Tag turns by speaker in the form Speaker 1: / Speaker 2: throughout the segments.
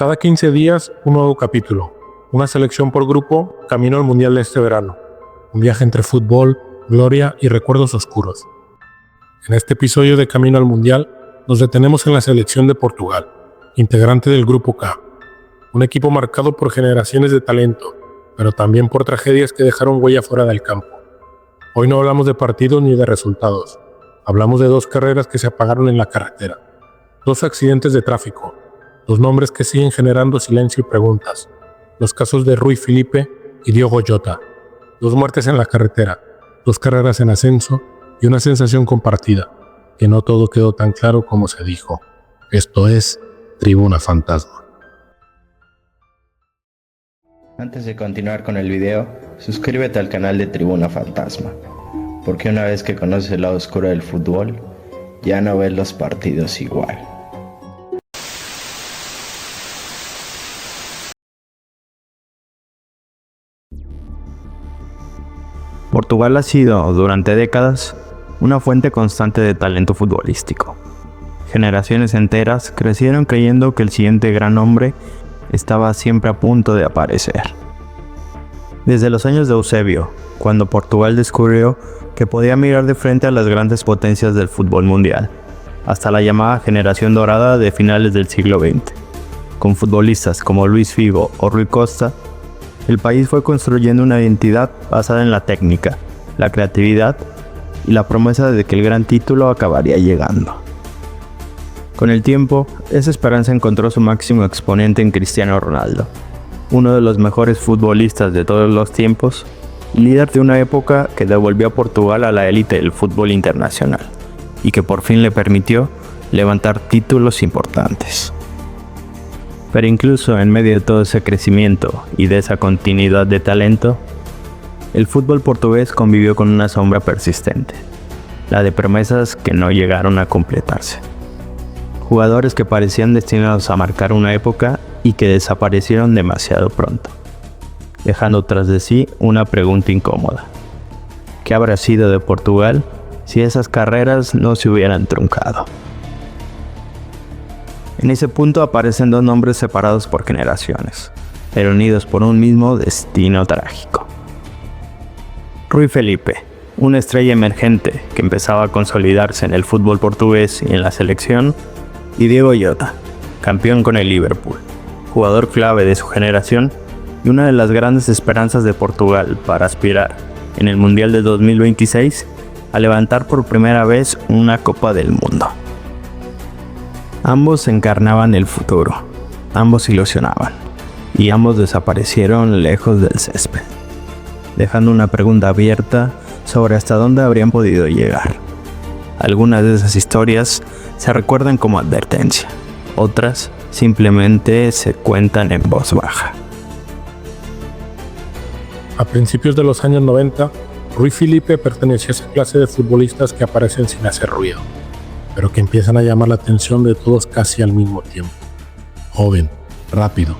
Speaker 1: Cada 15 días, un nuevo capítulo. Una selección por grupo, camino al Mundial de este verano. Un viaje entre fútbol, gloria y recuerdos oscuros. En este episodio de Camino al Mundial, nos detenemos en la selección de Portugal, integrante del Grupo K. Un equipo marcado por generaciones de talento, pero también por tragedias que dejaron huella fuera del campo. Hoy no hablamos de partidos ni de resultados. Hablamos de dos carreras que se apagaron en la carretera. Dos accidentes de tráfico. Dos nombres que siguen generando silencio y preguntas. Los casos de Rui Filipe y Diogo Jota. Dos muertes en la carretera. Dos carreras en ascenso y una sensación compartida. Que no todo quedó tan claro como se dijo. Esto es Tribuna Fantasma.
Speaker 2: Antes de continuar con el video, suscríbete al canal de Tribuna Fantasma, porque una vez que conoces el lado oscuro del fútbol, ya no ves los partidos igual.
Speaker 3: Portugal ha sido, durante décadas, una fuente constante de talento futbolístico. Generaciones enteras crecieron creyendo que el siguiente gran hombre estaba siempre a punto de aparecer. Desde los años de Eusebio, cuando Portugal descubrió que podía mirar de frente a las grandes potencias del fútbol mundial, hasta la llamada generación dorada de finales del siglo XX. Con futbolistas como Luis Figo o Rui Costa, el país fue construyendo una identidad basada en la técnica, la creatividad y la promesa de que el gran título acabaría llegando. Con el tiempo, esa esperanza encontró su máximo exponente en Cristiano Ronaldo, uno de los mejores futbolistas de todos los tiempos, líder de una época que devolvió a Portugal a la élite del fútbol internacional y que por fin le permitió levantar títulos importantes. Pero incluso en medio de todo ese crecimiento y de esa continuidad de talento, el fútbol portugués convivió con una sombra persistente, la de promesas que no llegaron a completarse. Jugadores que parecían destinados a marcar una época y que desaparecieron demasiado pronto, dejando tras de sí una pregunta incómoda. ¿Qué habrá sido de Portugal si esas carreras no se hubieran truncado? En ese punto aparecen dos nombres separados por generaciones, pero unidos por un mismo destino trágico. Rui Filipe, una estrella emergente que empezaba a consolidarse en el fútbol portugués y en la selección, y Diogo Jota, campeón con el Liverpool, jugador clave de su generación y una de las grandes esperanzas de Portugal para aspirar, en el Mundial de 2026, a levantar por primera vez una Copa del Mundo. Ambos encarnaban el futuro, ambos ilusionaban, y ambos desaparecieron lejos del césped, dejando una pregunta abierta sobre hasta dónde habrían podido llegar. Algunas de esas historias se recuerdan como advertencia, otras simplemente se cuentan en voz baja.
Speaker 1: A principios de los años 90, Rui Filipe pertenecía a esa clase de futbolistas que aparecen sin hacer ruido, pero que empiezan a llamar la atención de todos casi al mismo tiempo. Joven, rápido,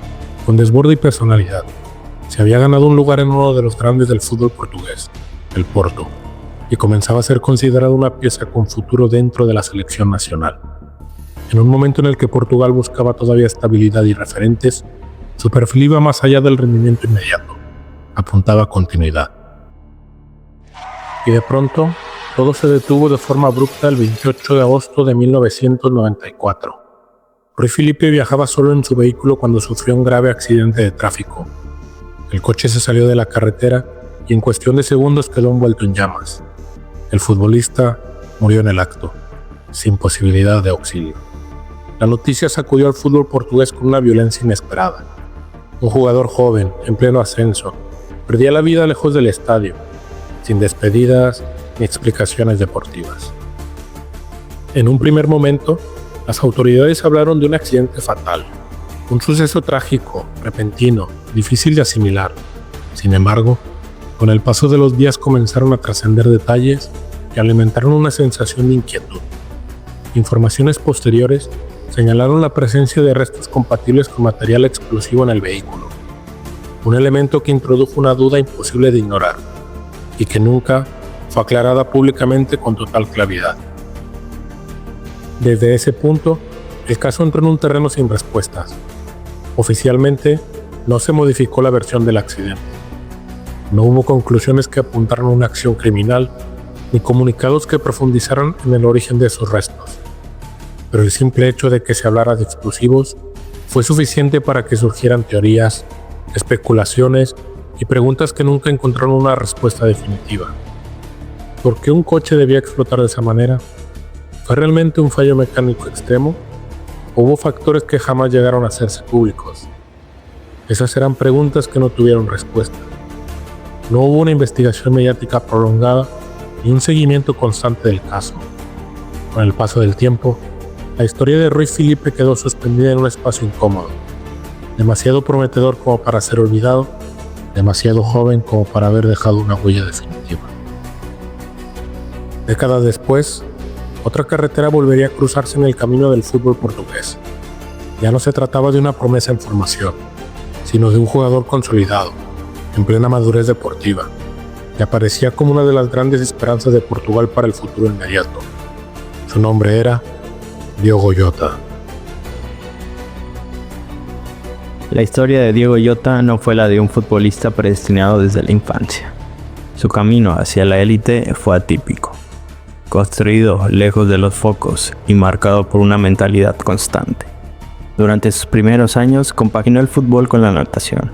Speaker 1: con desborde y personalidad, se había ganado un lugar en uno de los grandes del fútbol portugués, el Porto, y comenzaba a ser considerado una pieza con futuro dentro de la selección nacional. En un momento en el que Portugal buscaba todavía estabilidad y referentes, su perfil iba más allá del rendimiento inmediato, apuntaba a continuidad. Y de pronto, todo se detuvo de forma abrupta el 28 de agosto de 1994. Rui Filipe viajaba solo en su vehículo cuando sufrió un grave accidente de tráfico. El coche se salió de la carretera y en cuestión de segundos quedó envuelto en llamas. El futbolista murió en el acto, sin posibilidad de auxilio. La noticia sacudió al fútbol portugués con una violencia inesperada. Un jugador joven, en pleno ascenso, perdía la vida lejos del estadio, sin despedidas ni explicaciones deportivas. En un primer momento, las autoridades hablaron de un accidente fatal, un suceso trágico, repentino, difícil de asimilar. Sin embargo, con el paso de los días comenzaron a trascender detalles que alimentaron una sensación de inquietud. Informaciones posteriores señalaron la presencia de restos compatibles con material explosivo en el vehículo, un elemento que introdujo una duda imposible de ignorar y que nunca fue aclarada públicamente con total claridad. Desde ese punto, el caso entró en un terreno sin respuestas. Oficialmente, no se modificó la versión del accidente. No hubo conclusiones que apuntaran a una acción criminal, ni comunicados que profundizaran en el origen de sus restos. Pero el simple hecho de que se hablara de explosivos fue suficiente para que surgieran teorías, especulaciones y preguntas que nunca encontraron una respuesta definitiva. ¿Por qué un coche debía explotar de esa manera? ¿Fue realmente un fallo mecánico extremo? ¿O hubo factores que jamás llegaron a hacerse públicos? Esas eran preguntas que no tuvieron respuesta. No hubo una investigación mediática prolongada ni un seguimiento constante del caso. Con el paso del tiempo, la historia de Ruiz Felipe quedó suspendida en un espacio incómodo, demasiado prometedor como para ser olvidado, demasiado joven como para haber dejado una huella definitiva. Décadas después, otra carretera volvería a cruzarse en el camino del fútbol portugués. Ya no se trataba de una promesa en formación, sino de un jugador consolidado, en plena madurez deportiva, que aparecía como una de las grandes esperanzas de Portugal para el futuro inmediato. Su nombre era Diogo Jota.
Speaker 3: La historia de Diogo Jota no fue la de un futbolista predestinado desde la infancia. Su camino hacia la élite fue atípico, construido lejos de los focos y marcado por una mentalidad constante. Durante sus primeros años compaginó el fútbol con la natación,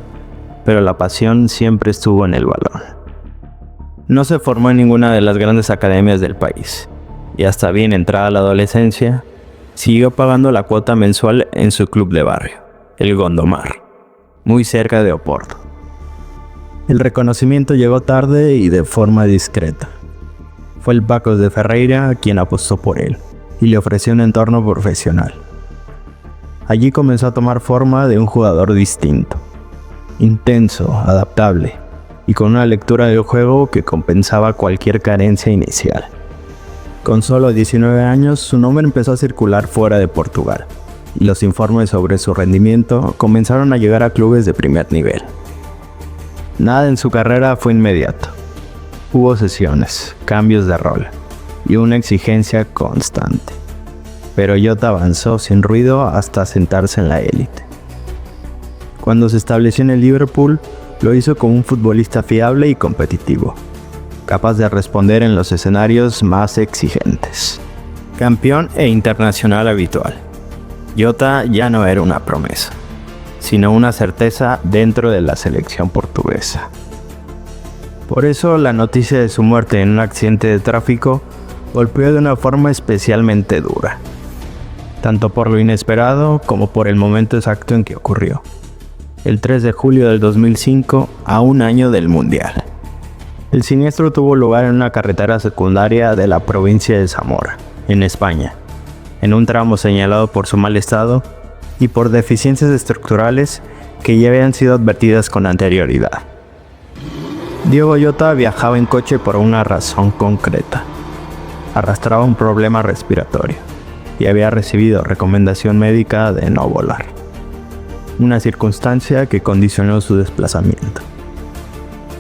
Speaker 3: pero la pasión siempre estuvo en el balón. No se formó en ninguna de las grandes academias del país, y hasta bien entrada la adolescencia, siguió pagando la cuota mensual en su club de barrio, el Gondomar, muy cerca de Oporto. El reconocimiento llegó tarde y de forma discreta. Fue el Paços de Ferreira quien apostó por él y le ofreció un entorno profesional. Allí comenzó a tomar forma de un jugador distinto, intenso, adaptable y con una lectura del juego que compensaba cualquier carencia inicial. Con solo 19 años, su nombre empezó a circular fuera de Portugal y los informes sobre su rendimiento comenzaron a llegar a clubes de primer nivel. Nada en su carrera fue inmediato. Hubo sesiones, cambios de rol y una exigencia constante. Pero Jota avanzó sin ruido hasta sentarse en la élite. Cuando se estableció en el Liverpool, lo hizo como un futbolista fiable y competitivo, capaz de responder en los escenarios más exigentes. Campeón e internacional habitual, Jota ya no era una promesa, sino una certeza dentro de la selección portuguesa. Por eso la noticia de su muerte en un accidente de tráfico golpeó de una forma especialmente dura, tanto por lo inesperado como por el momento exacto en que ocurrió, el 3 de julio del 2005, a un año del Mundial. El siniestro tuvo lugar en una carretera secundaria de la provincia de Zamora, en España, en un tramo señalado por su mal estado y por deficiencias estructurales que ya habían sido advertidas con anterioridad. Diogo Jota viajaba en coche por una razón concreta. Arrastraba un problema respiratorio y había recibido recomendación médica de no volar, una circunstancia que condicionó su desplazamiento.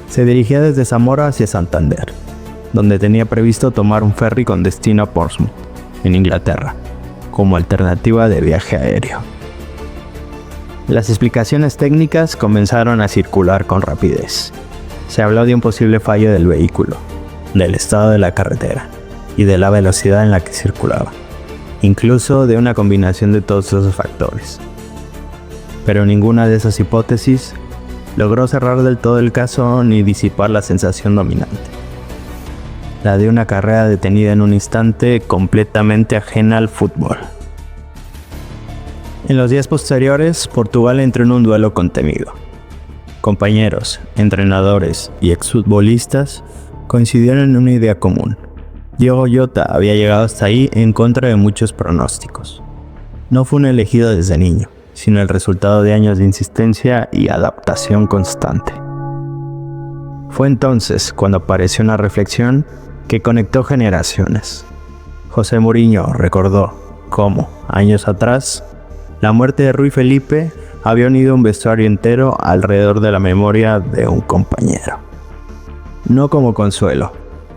Speaker 3: Se dirigía desde Zamora hacia Santander, donde tenía previsto tomar un ferry con destino a Portsmouth, en Inglaterra, como alternativa de viaje aéreo. Las explicaciones técnicas comenzaron a circular con rapidez. Se habló de un posible fallo del vehículo, del estado de la carretera y de la velocidad en la que circulaba, incluso de una combinación de todos esos factores. Pero ninguna de esas hipótesis logró cerrar del todo el caso ni disipar la sensación dominante, la de una carrera detenida en un instante completamente ajena al fútbol. En los días posteriores, Portugal entró en un duelo contenido. Compañeros, entrenadores y exfutbolistas coincidieron en una idea común. Diogo Jota había llegado hasta ahí en contra de muchos pronósticos. No fue un elegido desde niño, sino el resultado de años de insistencia y adaptación constante. Fue entonces cuando apareció una reflexión que conectó generaciones. José Mourinho recordó cómo, años atrás, la muerte de Ruiz Felipe había unido un vestuario entero alrededor de la memoria de un compañero. No como consuelo,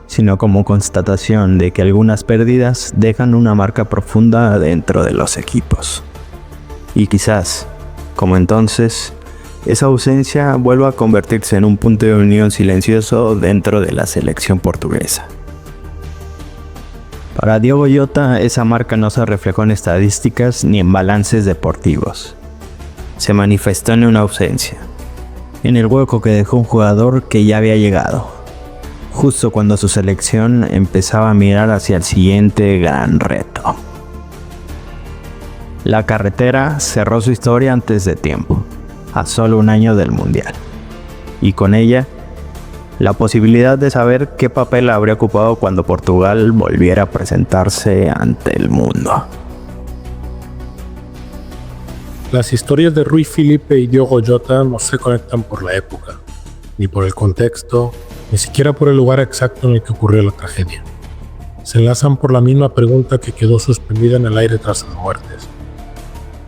Speaker 3: sino como constatación de que algunas pérdidas dejan una marca profunda dentro de los equipos. Y quizás, como entonces, esa ausencia vuelve a convertirse en un punto de unión silencioso dentro de la selección portuguesa. Para Diogo Jota, esa marca no se reflejó en estadísticas ni en balances deportivos. Se manifestó en una ausencia, en el hueco que dejó un jugador que ya había llegado, justo cuando su selección empezaba a mirar hacia el siguiente gran reto. La carretera cerró su historia antes de tiempo, a solo un año del Mundial, y con ella, la posibilidad de saber qué papel habría ocupado cuando Portugal volviera a presentarse ante el mundo.
Speaker 1: Las historias de Rui Filipe y Diogo Jota no se conectan por la época, ni por el contexto, ni siquiera por el lugar exacto en el que ocurrió la tragedia. Se enlazan por la misma pregunta que quedó suspendida en el aire tras sus muertes.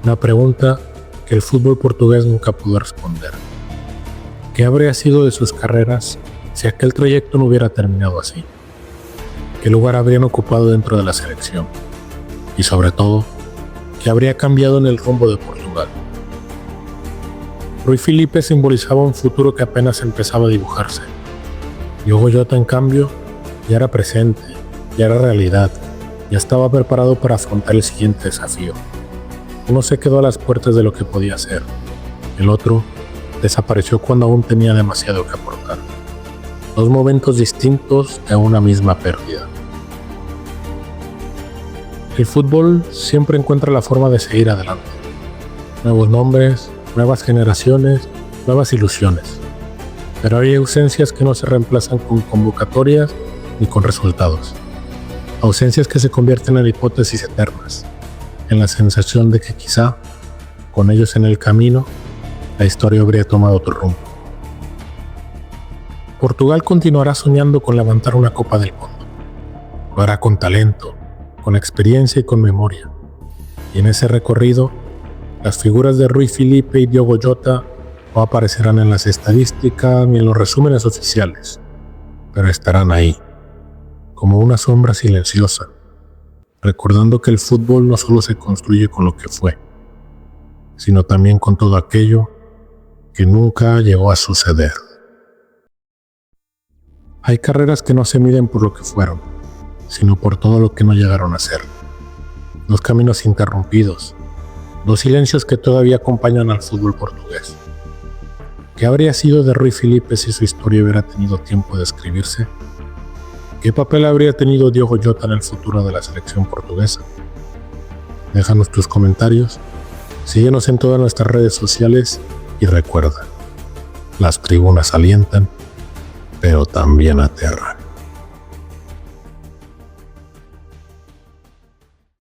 Speaker 1: Una pregunta que el fútbol portugués nunca pudo responder. ¿Qué habría sido de sus carreras si aquel trayecto no hubiera terminado así? ¿Qué lugar habrían ocupado dentro de la selección? Y sobre todo, ¿qué habría cambiado en el rumbo de Portugal? Rui Filipe simbolizaba un futuro que apenas empezaba a dibujarse. Diogo Jota, en cambio, ya era presente, ya era realidad, ya estaba preparado para afrontar el siguiente desafío. Uno se quedó a las puertas de lo que podía ser, el otro desapareció cuando aún tenía demasiado que aportar. Dos momentos distintos de una misma pérdida. El fútbol siempre encuentra la forma de seguir adelante. Nuevos nombres, nuevas generaciones, nuevas ilusiones. Pero hay ausencias que no se reemplazan con convocatorias ni con resultados. Ausencias que se convierten en hipótesis eternas, en la sensación de que quizá, con ellos en el camino, la historia habría tomado otro rumbo. Portugal continuará soñando con levantar una Copa del Mundo. Lo hará con talento, con experiencia y con memoria. Y en ese recorrido, las figuras de Rui Filipe y Diogo Jota no aparecerán en las estadísticas ni en los resúmenes oficiales, pero estarán ahí, como una sombra silenciosa, recordando que el fútbol no solo se construye con lo que fue, sino también con todo aquello que nunca llegó a suceder. Hay carreras que no se miden por lo que fueron, sino por todo lo que no llegaron a ser. Dos caminos interrumpidos, dos silencios que todavía acompañan al fútbol portugués. ¿Qué habría sido de Rui Filipe si su historia hubiera tenido tiempo de escribirse? ¿Qué papel habría tenido Diogo Jota en el futuro de la selección portuguesa? Déjanos tus comentarios, síguenos en todas nuestras redes sociales y recuerda, las tribunas alientan, pero también aterran.